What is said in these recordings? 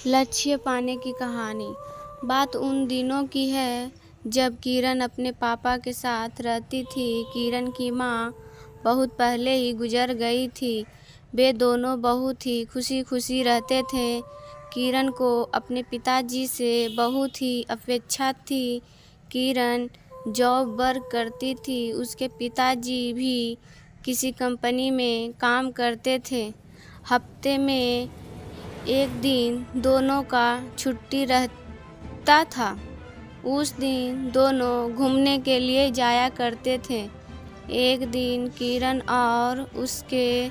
लक्ष्य पाने की कहानी। बात उन दिनों की है जब किरण अपने पापा के साथ रहती थी। किरण की माँ बहुत पहले ही गुजर गई थी। वे दोनों बहुत ही खुशी खुशी रहते थे। किरण को अपने पिताजी से बहुत ही अपेक्षा थी। किरण जॉब वर्क करती थी। उसके पिताजी भी किसी कंपनी में काम करते थे। हफ्ते में एक दिन दोनों का छुट्टी रहता था। उस दिन दोनों घूमने के लिए जाया करते थे। एक दिन किरण और उसके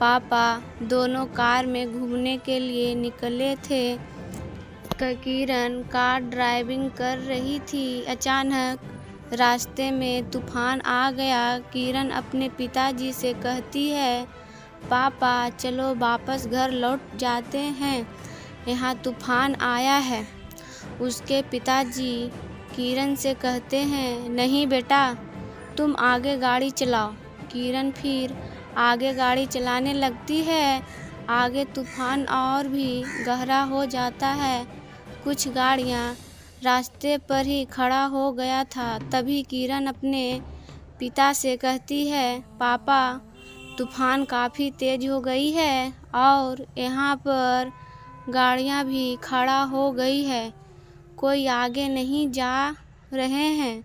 पापा दोनों कार में घूमने के लिए निकले थे। किरण कार ड्राइविंग कर रही थी। अचानक रास्ते में तूफान आ गया। किरण अपने पिताजी से कहती है, पापा चलो वापस घर लौट जाते हैं, यहाँ तूफान आया है। उसके पिताजी किरण से कहते हैं, नहीं बेटा तुम आगे गाड़ी चलाओ। किरण फिर आगे गाड़ी चलाने लगती है। आगे तूफान और भी गहरा हो जाता है। कुछ गाड़ियाँ रास्ते पर ही खड़ा हो गया था। तभी किरण अपने पिता से कहती है, पापा तूफान काफ़ी तेज़ हो गई है और यहाँ पर गाड़ियाँ भी खड़ा हो गई है। कोई आगे नहीं जा रहे हैं,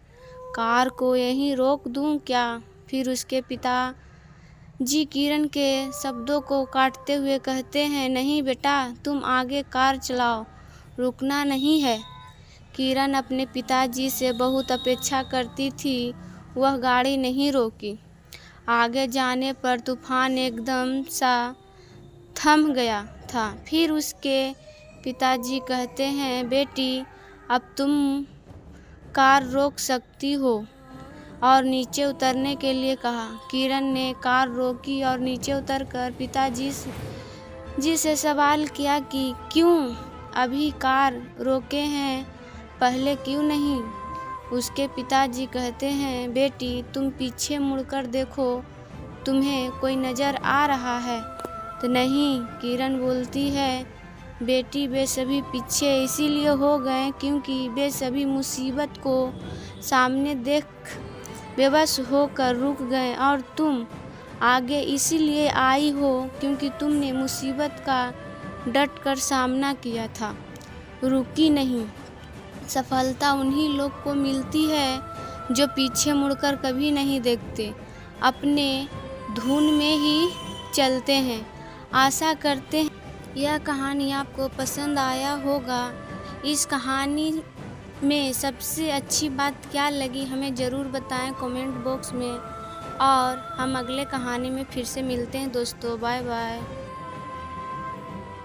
कार को यहीं रोक दूँ क्या? फिर उसके पिताजी किरण के शब्दों को काटते हुए कहते हैं, नहीं बेटा तुम आगे कार चलाओ, रुकना नहीं है। किरण अपने पिताजी से बहुत अपेक्षा करती थी। वह गाड़ी नहीं रोकी। आगे जाने पर तूफान एकदम सा थम गया था। फिर उसके पिताजी कहते हैं, बेटी अब तुम कार रोक सकती हो, और नीचे उतरने के लिए कहा। किरण ने कार रोकी और नीचे उतरकर पिताजी से सवाल किया कि क्यों अभी कार रोके हैं, पहले क्यों नहीं? उसके पिताजी कहते हैं, बेटी तुम पीछे मुड़कर देखो, तुम्हें कोई नज़र आ रहा है तो नहीं? किरण बोलती है, बेटी वे सभी पीछे इसीलिए हो गए क्योंकि वे सभी मुसीबत को सामने देख बेबस होकर रुक गए, और तुम आगे इसीलिए आई हो क्योंकि तुमने मुसीबत का डट कर सामना किया था, रुकी नहीं। सफलता उन्हीं लोग को मिलती है जो पीछे मुड़कर कभी नहीं देखते, अपने धुन में ही चलते हैं। आशा करते हैं यह कहानी आपको पसंद आया होगा। इस कहानी में सबसे अच्छी बात क्या लगी हमें ज़रूर बताएं कमेंट बॉक्स में, और हम अगले कहानी में फिर से मिलते हैं दोस्तों। Bye bye.